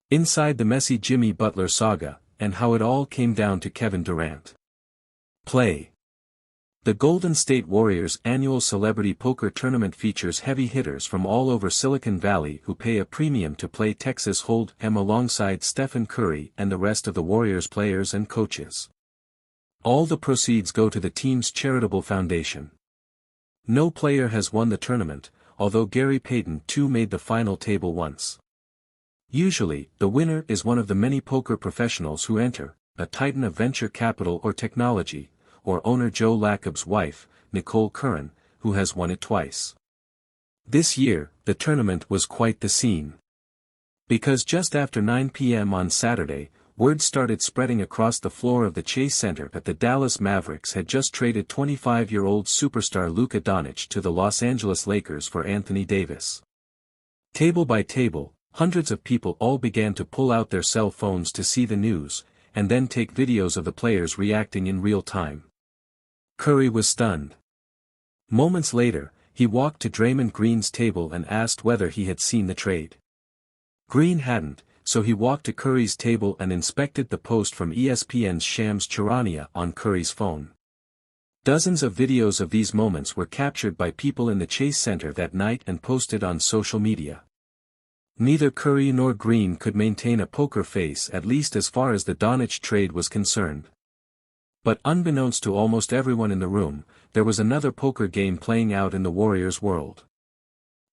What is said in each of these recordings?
Inside the messy Jimmy Butler saga, and how it all came down to Kevin Durantplay. The Golden State Warriors' annual celebrity poker tournament features heavy hitters from all over Silicon Valley who pay a premium to play Texas Hold'em alongside Stephen Curry and the rest of the Warriors players and coaches. All the proceeds go to the team's charitable foundation. No player has won the tournament, although Gary Payton II made the final table once. Usually, the winner is one of the many poker professionals who enter, a titan of venture capital or technology, or owner Joe Lacob's wife, Nicole Curran, who has won it twice. This year, the tournament was quite the scene. Because just after 9 p.m. on Saturday, word started spreading across the floor of the Chase Center that the Dallas Mavericks had just traded 25-year-old superstar Luka Doncic to the Los Angeles Lakers for Anthony Davis. Table by table, hundreds of people all began to pull out their cell phones to see the news, and then take videos of the players reacting in real time. Curry was stunned. Moments later, he walked to Draymond Green's table and asked whether he had seen the trade. Green hadn't, so he walked to Curry's table and inspected the post from ESPN's Shams Charania on Curry's phone. Dozens of videos of these moments were captured by people in the Chase Center that night and posted on social media. Neither Curry nor Green could maintain a poker face, at least as far as the Doncic trade was concerned. But unbeknownst to almost everyone in the room, there was another poker game playing out in the Warriors' world.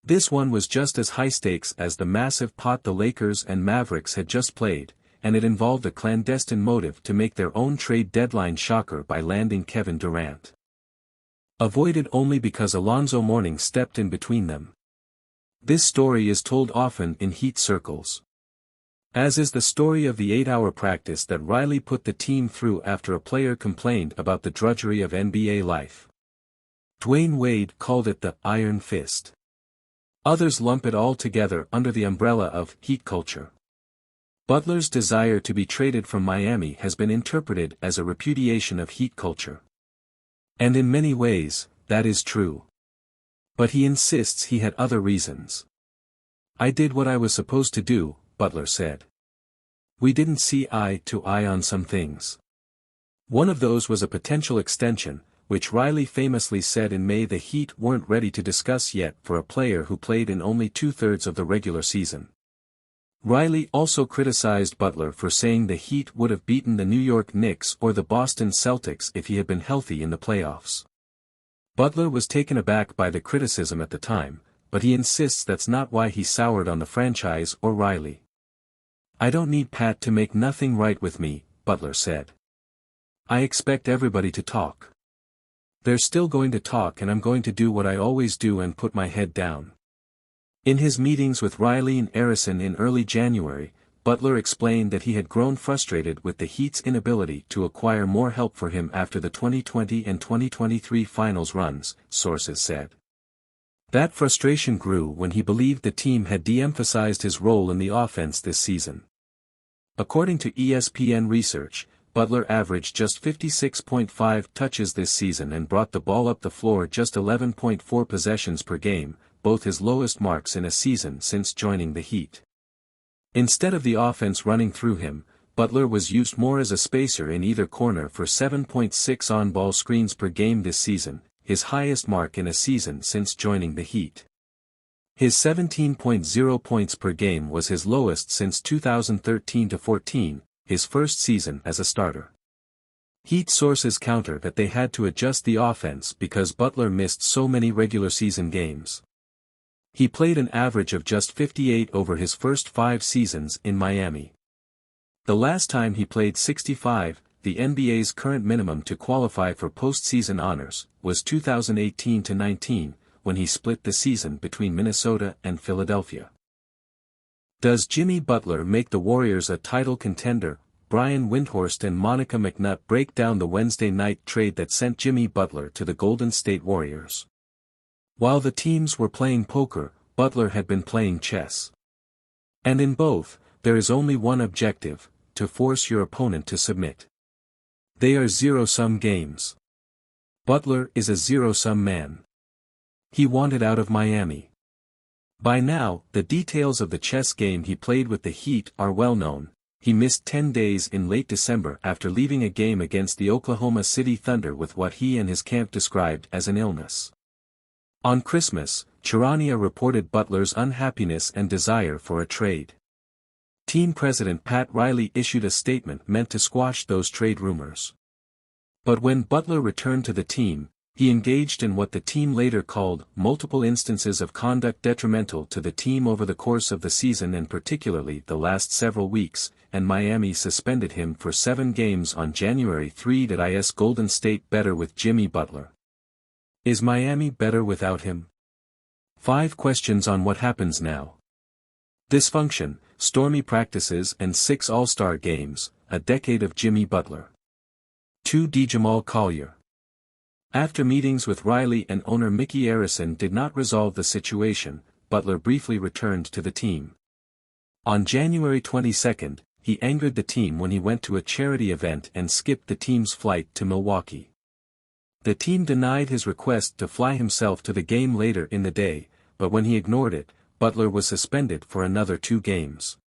This one was just as high stakes as the massive pot the Lakers and Mavericks had just played, and it involved a clandestine motive to make their own trade deadline shocker by landing Kevin Durant. Avoided only because Alonzo Mourning stepped in between them. This story is told often in Heat circles. As is the story of the 8-hour practice that Riley put the team through after a player complained about the drudgery of NBA life. Dwayne Wade called it the Iron Fist. Others lump it all together under the umbrella of Heat culture. Butler's desire to be traded from Miami has been interpreted as a repudiation of Heat culture. And in many ways, that is true. But he insists he had other reasons. "I did what I was supposed to do," Butler said. "We didn't see eye to eye on some things. One of those was a potential extension, which Riley famously said in May the Heat weren't ready to discuss yet for a player who played in only 2/3 of the regular season." Riley also criticized Butler for saying the Heat would have beaten the New York Knicks or the Boston Celtics if he had been healthy in the playoffs. Butler was taken aback by the criticism at the time, but he insists that's not why he soured on the franchise or Riley. "I don't need Pat to make nothing right with me," Butler said. "I expect everybody to talk. They're still going to talk and I'm going to do what I always do and put my head down." In his meetings with Riley and Arison in early January, Butler explained that he had grown frustrated with the Heat's inability to acquire more help for him after the 2020 and 2023 finals runs, sources said. That frustration grew when he believed the team had de-emphasized his role in the offense this season. According to ESPN research, Butler averaged just 56.5 touches this season and brought the ball up the floor just 11.4 possessions per game, both his lowest marks in a season since joining the Heat. Instead of the offense running through him, Butler was used more as a spacer in either corner for 7.6 on-ball screens per game this season, his highest mark in a season since joining the Heat. His 17.0 points per game was his lowest since 2013-14, his first season as a starter. Heat sources counter that they had to adjust the offense because Butler missed so many regular season games. He played an average of just 58 over his first 5 seasons in Miami. The last time he played 65, the NBA's current minimum to qualify for postseason honors, was 2018-19, when he split the season between Minnesota and Philadelphia. Does Jimmy Butler make the Warriors a title contender? Brian Windhorst and Monica McNutt break down the Wednesday night trade that sent Jimmy Butler to the Golden State Warriors. While the teams were playing poker, Butler had been playing chess. And in both, there is only one objective: to force your opponent to submit. They are zero-sum games. Butler is a zero-sum man. He wanted out of Miami. By now, the details of the chess game he played with the Heat are well known. He missed 10 days in late December after leaving a game against the Oklahoma City Thunder with what he and his camp described as an illness. On Christmas, Charania reported Butler's unhappiness and desire for a trade. Team president Pat Riley issued a statement meant to squash those trade rumors. But when Butler returned to the team, he engaged in what the team later called multiple instances of conduct detrimental to the team over the course of the season and particularly the last several weeks, and Miami suspended him for 7 games on January 3. Is Golden State better with Jimmy Butler? Is Miami better without him? 5 questions on what happens now. Dysfunction, stormy practices and 6 All-Star games, a decade of Jimmy Butler. 2. Jamal Collier. After meetings with Riley and owner Mickey Arison did not resolve the situation, Butler briefly returned to the team. On January 22, he angered the team when he went to a charity event and skipped the team's flight to Milwaukee. The team denied his request to fly himself to the game later in the day, but when he ignored it, Butler was suspended for another 2 games.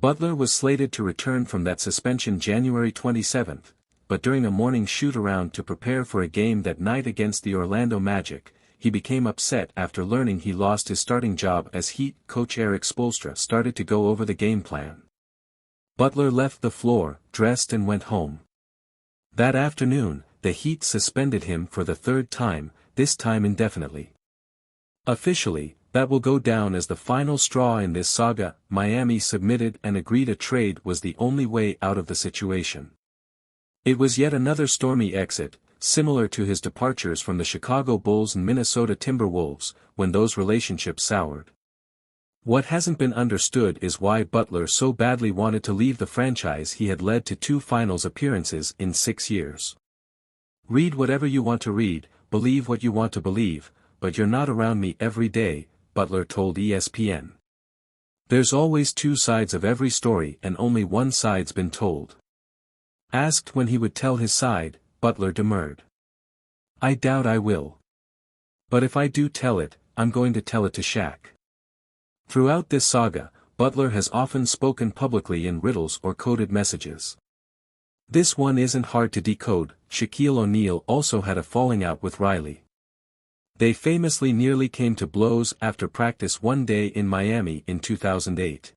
Butler was slated to return from that suspension January 27. But during a morning shoot-around to prepare for a game that night against the Orlando Magic, he became upset after learning he lost his starting job as Heat coach Eric Spoelstra started to go over the game plan. Butler left the floor, dressed and went home. That afternoon, the Heat suspended him for the 3rd time, this time indefinitely. Officially, that will go down as the final straw in this saga. Miami submitted and agreed a trade was the only way out of the situation. It was yet another stormy exit, similar to his departures from the Chicago Bulls and Minnesota Timberwolves, when those relationships soured. What hasn't been understood is why Butler so badly wanted to leave the franchise he had led to 2 finals appearances in 6 years. Read whatever you want to read, believe what you want to believe, but you're not around me every day, Butler told ESPN. There's always 2 sides of every story and only one side's been told. Asked when he would tell his side, Butler demurred. I doubt I will. But if I do tell it, I'm going to tell it to Shaq. Throughout this saga, Butler has often spoken publicly in riddles or coded messages. This one isn't hard to decode. Shaquille O'Neal also had a falling out with Riley. They famously nearly came to blows after practice one day in Miami in 2008.